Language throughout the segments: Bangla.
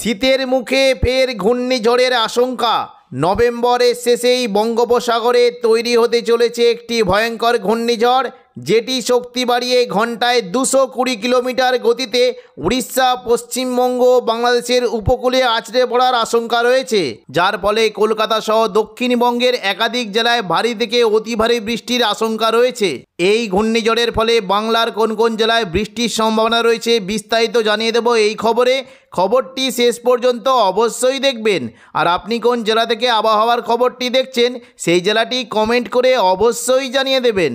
শীতের মুখে ফের ঘূর্ণিঝড়ের আশঙ্কা। নভেম্বরের শেষেই বঙ্গোপসাগরে তৈরি হতে চলেছে একটি ভয়ঙ্কর ঘূর্ণিঝড়, যেটি শক্তি বাড়িয়ে ঘন্টায় 220 কিলোমিটার গতিতে উড়িষ্যা, পশ্চিমবঙ্গ, বাংলাদেশের উপকূলে আছড়ে পড়ার আশঙ্কা রয়েছে, যার ফলে কলকাতা সহ দক্ষিণবঙ্গের একাধিক জেলায় ভারী থেকে অতি ভারী বৃষ্টির আশঙ্কা রয়েছে। এই ঘূর্ণিঝড়ের ফলে বাংলার কোন কোন জেলায় বৃষ্টির সম্ভাবনা রয়েছে বিস্তারিত জানিয়ে দেব এই খবরে। খবরটি শেষ পর্যন্ত অবশ্যই দেখবেন। আর আপনি কোন জেলা থেকে আবহাওয়ার খবরটি দেখছেন সেই জেলাটি কমেন্ট করে অবশ্যই জানিয়ে দেবেন।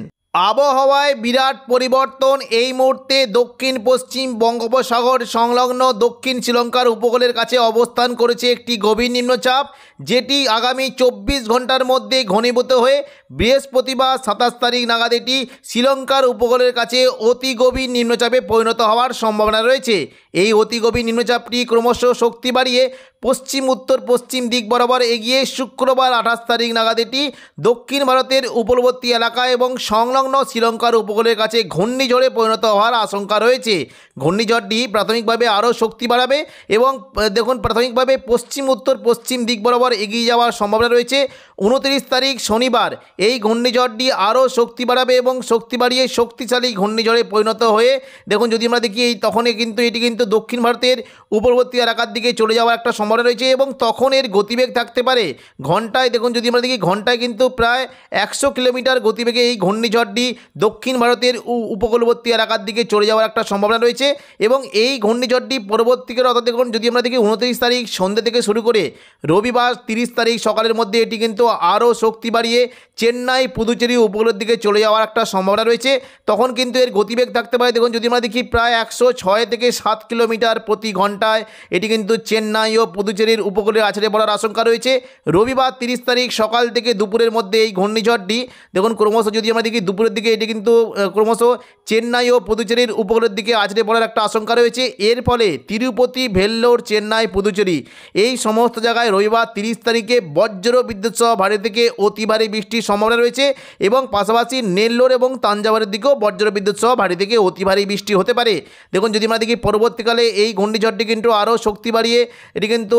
আবহাওয়ায় বিরাট পরিবর্তন। এই মুহূর্তে দক্ষিণ পশ্চিম বঙ্গোপসাগর সংলগ্ন দক্ষিণ শ্রীলঙ্কার উপকূলের কাছে অবস্থান করেছে একটি গভীর নিম্নচাপ, যেটি আগামী 24 ঘন্টার মধ্যে ঘনীভূত হয়ে বৃহস্পতিবার 27 তারিখ নাগাদ এটি শ্রীলঙ্কার উপকূলের কাছে অতি গভীর নিম্নচাপে পরিণত হওয়ার সম্ভাবনা রয়েছে। এই অতি গভীর নিম্নচাপটি ক্রমশ শক্তি বাড়িয়ে পশ্চিম উত্তর পশ্চিম দিক বরাবর এগিয়ে শুক্রবার 28 তারিখ নাগাদ এটি দক্ষিণ ভারতের উপকূলবর্তী এলাকা এবং সংলগ্ন শ্রীলঙ্কার উপকূলের কাছে ঘূর্ণিঝড়ে পরিণত হওয়ার আশঙ্কা রয়েছে। ঘূর্ণিঝড়টি প্রাথমিকভাবে আরও শক্তি বাড়াবে এবং দেখুন প্রাথমিকভাবে পশ্চিম উত্তর পশ্চিম দিক বরাবর এগিয়ে যাওয়ার সম্ভাবনা রয়েছে। 29 তারিখ শনিবার এই ঘূর্ণিঝড়টি আরও শক্তি বাড়াবে এবং শক্তি বাড়িয়ে শক্তিশালী ঘূর্ণিঝড়ে পরিণত হয়ে দেখুন যদি আমরা দেখি তখনই কিন্তু এটি কিন্তু দক্ষিণ ভারতের উপকূলবর্তী এলাকার দিকে চলে যাওয়ার একটা সম্ভাবনা রয়েছে এবং তখন এর গতিবেগ থাকতে পারে ঘন্টায়, দেখুন যদি আমরা দেখি ঘন্টায় কিন্তু প্রায় 100 কিলোমিটার গতিবেগে এই ঘূর্ণিঝড়টি দক্ষিণ ভারতের উপকূলবর্তী এলাকার দিকে চলে যাওয়ার একটা সম্ভাবনা রয়েছে। এবং এই ঘূর্ণিঝড়টি পরবর্তীকালে অর্থাৎ দেখুন যদি আমরা দেখি 29 তারিখ সন্ধ্যে থেকে শুরু করে রবিবার 30 তারিখ সকালের মধ্যে এটি কিন্তু আরও শক্তি বাড়িয়ে চেন্নাই, পুদুচেরি উপকূলের দিকে চলে যাওয়ার একটা সম্ভাবনা রয়েছে। তখন কিন্তু এর গতিবেগ থাকতে পারে দেখুন যদি আমরা দেখি প্রায় 106 থেকে 7 কিলোমিটার প্রতি ঘন্টায় এটি কিন্তু চেন্নাই ও পুদুচেরির উপকূলে আছড়ে পড়ার আশঙ্কা রয়েছে। রবিবার 30 তারিখ সকাল থেকে দুপুরের মধ্যে এই ঘূর্ণিঝড়টি দেখুন ক্রমশ যদি আমরা দেখি দুপুরের দিকে এটি কিন্তু ক্রমশ চেন্নাই ও পুদুচেরির উপকূলের দিকে আছড়ে পড়ার একটা আশঙ্কা রয়েছে। এর ফলে তিরুপতি, ভেল্লোর, চেন্নাই, পুদুচেরি এই সমস্ত জায়গায় রবিবার 30 তারিখে বজ্র বিদ্যুৎ সহ ভারী থেকে অতি ভারী বৃষ্টির সম্ভাবনা রয়েছে এবং পাশাপাশি নেল্লোর এবং তাঞ্জাভুরের দিকেও বজ্র বিদ্যুৎ সহ ভারী থেকে অতি ভারী বৃষ্টি হতে পারে। দেখুন যদি আমরা দেখি পরবর্তীকালে এই ঘূর্ণিঝড়টি কিন্তু আরও শক্তি বাড়িয়ে এটি কিন্তু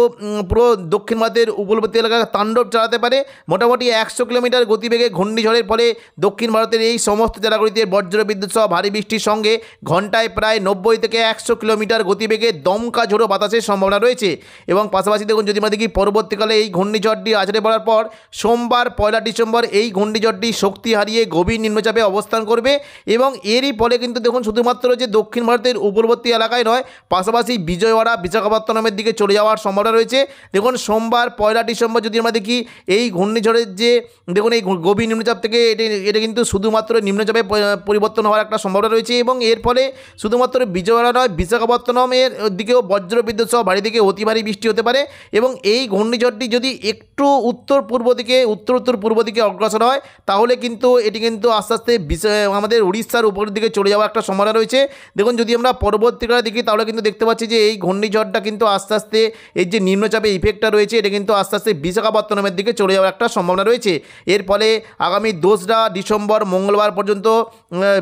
পুরো দক্ষিণ ভারতের উপকূলবর্তী এলাকায় তাণ্ডব চালাতে পারে। মোটামুটি 100 কিলোমিটার গতিবেগে ঘূর্ণিঝড়ের ফলে দক্ষিণ ভারতের এই সমস্ত জেলাগুলিতে বজ্র বিদ্যুৎ সহ ভারী বৃষ্টির সঙ্গে ঘন্টায় প্রায় 90 থেকে 100 কিলোমিটার গতিবেগে দমকা ঝোড়ো বাতাসের সম্ভাবনা রয়েছে। এবং পাশাপাশি দেখুন যদি আমরা দেখি পরবর্তীকালে এই ঘূর্ণিঝড়টি আছড়ে পড়ার পর সোমবার 1 ডিসেম্বর এই ঘূর্ণিঝড়টি শক্তি হারিয়ে গভীর নিম্নচাপে অবস্থান করবে এবং এরই ফলে কিন্তু দেখুন শুধুমাত্র যে দক্ষিণ ভারতের উপকূলবর্তী এলাকায় নয়, পাশাপাশি বিজয়ওয়াড়া, বিশাখাপত্তনমের দিকে চলে যাওয়ার সম্ভাবনা রয়েছে। দেখুন সোমবার 1 ডিসেম্বর যদি আমরা দেখি এই ঘূর্ণিঝড়ের যে দেখুন এই গভীর নিম্নচাপ থেকে এটা কিন্তু শুধুমাত্র নিম্নচাপে পরিবর্তন হওয়ার একটা সম্ভাবনা রয়েছে এবং এর ফলে শুধুমাত্র বিজয়ওয়াড়া নয়, বিশাখাপত্তনমের দিকেও বজ্র বিদ্যুৎ সহ ভারী থেকে অতি ভারী বৃষ্টি হতে পারে। এবং এই ঘূর্ণিঝড়টি যদি একটু উত্তর উত্তর পূর্ব দিকে অগ্রসর হয় তাহলে কিন্তু এটি কিন্তু আস্তে আস্তে আমাদের উড়িষ্যার উপরের দিকে চলে যাওয়ার একটা সম্ভাবনা রয়েছে। দেখুন যদি আমরা পরবর্তীকালে দেখি তাহলে কিন্তু দেখতে পাচ্ছি যে এই ঘূর্ণিঝড়টা কিন্তু আস্তে আস্তে এই যে নিম্নচাপে ইফেক্টটা রয়েছে এটা কিন্তু আস্তে আস্তে বিশাখাপত্তনমের দিকে চলে যাওয়ার একটা সম্ভাবনা রয়েছে। এর ফলে আগামী 2 ডিসেম্বর মঙ্গলবার পর্যন্ত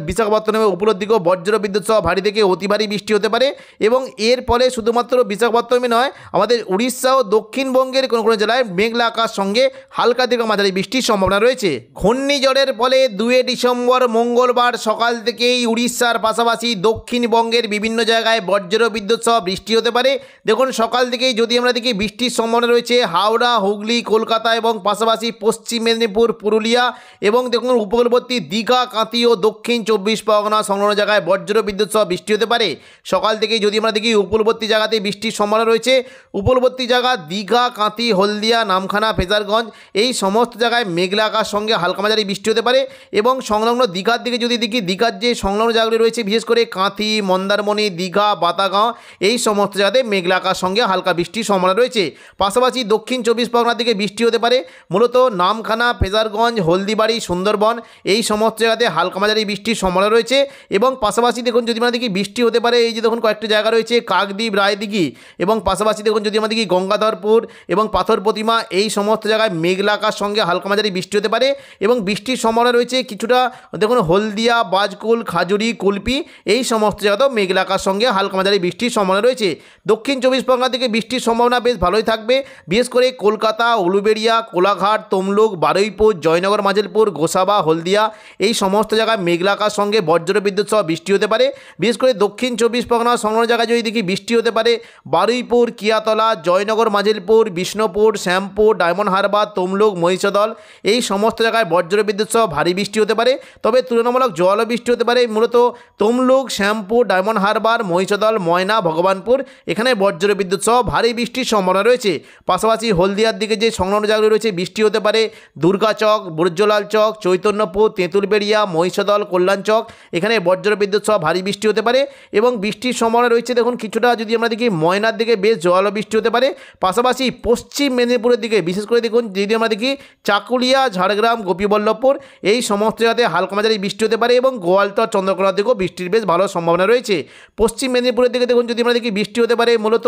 বিশাখাপত্তনমের উপরের দিকেও বজ্র বিদ্যুৎ সহ ভারী থেকে অতি ভারী বৃষ্টি হতে পারে এবং এর ফলে শুধুমাত্র বিশাখাপত্তনমে নয়, আমাদের উড়িষ্যা ও দক্ষিণবঙ্গের কোনো কোনো জেলায় মেঘলা আকাশ সঙ্গে হালকা থেকে মাঝারি বৃষ্টির সম্ভাবনা রয়েছে। ঘূর্ণিঝড়ের ফলে 2 ডিসেম্বর মঙ্গলবার সকাল থেকেই উড়িষ্যার পাশাপাশি দক্ষিণবঙ্গের বিভিন্ন জায়গায় বজ্র বিদ্যুৎ সহ বৃষ্টি হতে পারে। দেখুন সকাল থেকেই যদি আমরা দেখি বৃষ্টির সম্ভাবনা রয়েছে হাওড়া, হুগলি, কলকাতা এবং পাশাপাশি পশ্চিম মেদিনীপুর, পুরুলিয়া এবং দেখুন উপকূলবর্তী দীঘা, কাঁথি ও দক্ষিণ 24 পরগনা সংলগ্ন জায়গায় বজ্র বিদ্যুৎ সহ বৃষ্টি হতে পারে। সকাল থেকেই যদি আমরা দেখি উপকূলবর্তী জায়গাতে বৃষ্টির সম্ভাবনা রয়েছে। উপকূলবর্তী জায়গা দীঘা, কাঁথি, হলদিয়া, নামখানা, ফেজারগঞ্জ এই সমস্ত জায়গায় মেঘলা আকাশ সঙ্গে হালকা মাঝারি বৃষ্টি হতে পারে এবং সংলগ্ন দীঘার দিকে যদি দেখি দীঘার যে সংলগ্ন জায়গাগুলি রয়েছে বিশেষ করে কাঁথি, মন্দারমণি, দীঘা, বাতাগাঁও এই সমস্ত জায়গাতে মেঘলা আকাশ সঙ্গে হালকা বৃষ্টির সম্ভাবনা রয়েছে। পাশাপাশি দক্ষিণ 24 পরগনার দিকে বৃষ্টি হতে পারে। মূলত নামখানা, ফেজারগঞ্জ, হলদিবাড়ি, সুন্দরবন এই সমস্ত জায়গাতে হালকা মাঝারি বৃষ্টির সম্ভাবনা রয়েছে এবং পাশাপাশি দেখুন যদি আমরা দেখি বৃষ্টি হতে পারে এই যে দেখুন কয়েকটি জায়গা রয়েছে কাকদ্বীপ, রায়দিঘি এবং পাশাপাশি দেখুন যদি আমরা দেখি গঙ্গাধরপুর এবং পাথর প্রতিমা এই সমস্ত জায়গায় মেঘলা আকাশ সঙ্গে হালকা মাঝারি বৃষ্টি হতে পারে এবং বৃষ্টির সম্ভাবনা রয়েছে কিছুটা দেখুন হলদিয়া, বাজকুল, খাজুরি, কুলপি এই সমস্ত জায়গাতেও মেঘলা আকাশ সঙ্গে হালকা মাঝারি বৃষ্টির সম্ভাবনা রয়েছে। দক্ষিণ 24 পরগনা থেকে বৃষ্টির সম্ভাবনা বেশ ভালোই থাকবে, বিশেষ করে কলকাতা, উলুবেড়িয়া, কোলাঘাট, তমলুক, বারুইপুর, জয়নগর, মাজিলপুর, গোসাবা, হলদিয়া এই সমস্ত জায়গায় মেঘলা আকাশ সঙ্গে বজ্র বিদ্যুৎ সহ বৃষ্টি হতে পারে। বিশেষ করে দক্ষিণ 24 পরগনা সংলগ্ন জায়গায় যদি দেখি বৃষ্টি হতে পারে বারুইপুর, কিয়াতলা, জয়নগর, মাজিলপুর, বিষ্ণুপুর, শ্যামপুর, ডায়মন্ড হারবার, তমলুক, মহিষাদল এই সমস্ত জায়গায় বজ্র বিদ্যুৎ সহ ভারী বৃষ্টি হতে পারে। তবে তুলনামূলক জল বৃষ্টি হতে পারে মূলত তমলুক, শ্যামপুর, ডায়মন্ড হারবার, মহিষাদল, ময়না, ভগবানপুর এখানে বজ্র বিদ্যুৎ সহ ভারী বৃষ্টির সম্ভাবনা রয়েছে। পাশাপাশি হলদিয়ার দিকে যে সংলগ্ন জায়গাগুলো রয়েছে বৃষ্টি হতে পারে দুর্গাচক, বর্জলাল চক, চৈতন্যপুর, তেঁতুলবেড়িয়া, মহিষাদল, কল্যাণচক এখানে বজ্র বিদ্যুৎ সহ ভারী বৃষ্টি হতে পারে এবং বৃষ্টির সম্ভাবনা রয়েছে দেখুন কিছুটা যদি আমরা দেখি ময়নার দিকে বেশ জল বৃষ্টি হতে পারে। পাশাপাশি পশ্চিম মেদিনীপুরের দিকে বিশেষ করে দেখুন যদি আমরা দেখি চাকুলিয়া, ঝাড়গ্রাম, গোপীবল্লভপুর এই সমস্ত জায়গাতে হালকা মাঝারি বৃষ্টি হতে পারে এবং গোয়ালতর, চন্দ্রকোনার দিকেও বৃষ্টির বেশ ভালো সম্ভাবনা রয়েছে। পশ্চিম মেদিনীপুরের দিকে দেখুন যদি আমরা দেখি বৃষ্টি হতে পারে মূলত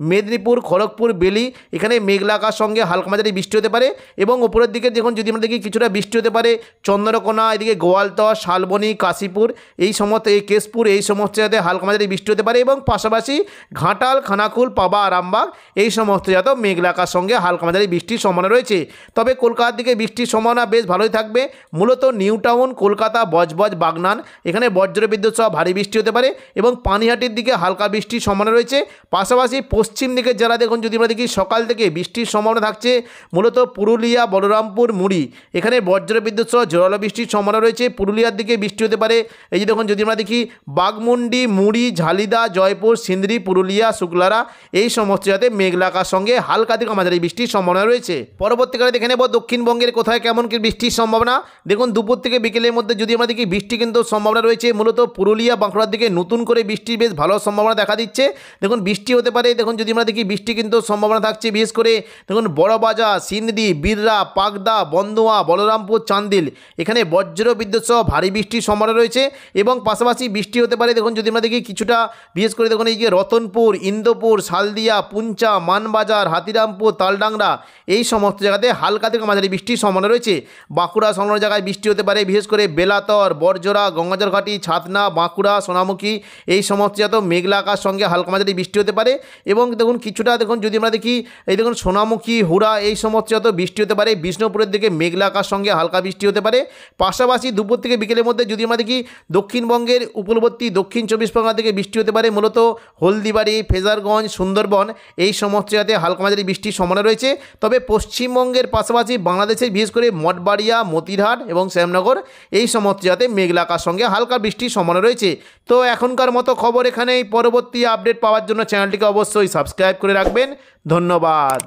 মেদিনীপুর, খড়গপুর, বেলি এখানে মেঘলা আকাশ সঙ্গে হালকা মাঝারি বৃষ্টি হতে পারে এবং উপরের দিকে দেখুন যদি আমরা দেখি কিছুটা বৃষ্টি হতে পারে চন্দ্রকোনা, এদিকে গোয়ালতর, শালবনী, কাশীপুর এই সমস্ত এই কেশপুর এই সমস্ত জায়গাতে হালকা মাঝারি বৃষ্টি হতে পারে এবং পাশাপাশি ঘাটাল, খানাকুল, পাবা, আরামবাগ এই সমস্ত জায়গাতেও মেঘলা আকাশ সঙ্গে হালকা মাঝারি বৃষ্টির সম্ভাবনা রয়েছে। তবে কলকাতার দিকে বৃষ্টির সম্ভাবনা বেশ ভালোই থাকবে মূলত নিউ টাউন, কলকাতা, বজবজ, বাগনান এখানে বজ্র বিদ্যুৎ সহ ভারী বৃষ্টি হতে পারে এবং পানিহাটির দিকে হালকা বৃষ্টির সম্ভাবনা রয়েছে। পাশাপাশি পশ্চিম দিকের জেলা দেখুন যদি আমরা দেখি সকাল থেকে বৃষ্টির সম্ভাবনা থাকছে মূলত পুরুলিয়া, বলরামপুর, মুড়ি এখানে বজ্র বিদ্যুৎ সহ জোরালো বৃষ্টির সম্ভাবনা রয়েছে। পুরুলিয়ার দিকে বৃষ্টি হতে পারে এই যে দেখুন যদি আমরা দেখি বাগমুন্ডি, মুড়ি, ঝালিদা, জয়পুর, সিন্দ্রি, পুরুলিয়া, শুক্লারা এই সমস্ত জায়গাতে মেঘলা আকাশ সঙ্গে হালকা থেকে মাঝারি বৃষ্টির সম্ভাবনা রয়েছে। পরবর্তীকালে দেখে নেব দক্ষিণবঙ্গের কোথায় কেমন কি বৃষ্টির সম্ভাবনা। দেখুন দুপুর থেকে বিকেলের মধ্যে যদি আমরা দেখি বৃষ্টি কিন্তু সম্ভাবনা রয়েছে মূলত পুরুলিয়া, বাঁকুড়ার দিকে নতুন করে বৃষ্টির বেশ ভালো সম্ভাবনা দেখা দিচ্ছে। দেখুন বৃষ্টি হতে পারে দেখুন যদি আমরা দেখি বৃষ্টি কিন্তু সম্ভাবনা থাকছে বিশেষ করে দেখুন বড়বাজার, সিন্দ্রি, বিররা, পাকদা, বন্দোয়া, বলরামপুর, চান্দিল এখানে বজ্র বিদ্যুৎ সহ ভারী বৃষ্টির সম্ভাবনা রয়েছে এবং পাশাপাশি বৃষ্টি হতে পারে দেখুন যদি আমরা দেখি কিছুটা বিশেষ করে দেখুন এই যে রতনপুর, ইন্দোপুর, শালদিয়া, পুঞ্চা, মানবাজার, হাতিরামপুর, তালডাংরা এই সমস্ত জায়গাতে হালকা থেকে মাঝারি বৃষ্টির সম্ভাবনা রয়েছে। বাঁকুড়া সংলগ্ন জায়গায় বৃষ্টি হতে পারে বিশেষ করে বেলাতর, বরজোড়া, গঙ্গাজলঘাটি, ছাতনা, বাঁকুড়া, সোনামুখী এই সমস্ত জায়গাতেও মেঘলা আকাশ সঙ্গে হালকা মাঝারি বৃষ্টি হতে পারে এবং দেখুন কিছুটা দেখুন যদি আমরা দেখি এই দেখুন সোনামুখী, হুড়া এই সমস্ত জায়গাতেও বৃষ্টি হতে পারে। বিষ্ণুপুরের দিকে মেঘলা আকাশ সঙ্গে হালকা বৃষ্টি হতে পারে। পাশাপাশি দুপুর থেকে বিকেলের মধ্যে যদি আমরা দেখি দক্ষিণবঙ্গের উপকূলবর্তী দক্ষিণ 24 পরগনা থেকে বৃষ্টি হতে পারে মূলত হলদিবাড়ি, ফেজারগঞ্জ, সুন্দরবন এই সমস্ত জায়গাতে হালকা মাঝারি বৃষ্টির সম্ভাবনা রয়েছে। তবে পশ্চিমবঙ্গের পাশাপাশি বাংলাদেশের বিশেষ করে মঠবাড়িয়া, মতিরহাট এবং শ্যামনগর এই সমস্ত জায়গাতে মেঘলা আকাশ সঙ্গে হালকা বৃষ্টির সম্ভাবনা রয়েছে। তো এখনকার মতো খবর এখানেই। পরবর্তী আপডেট পাওয়ার জন্য চ্যানেলটিকে অবশ্যই সাবস্ক্রাইব করে রাখবেন। ধন্যবাদ।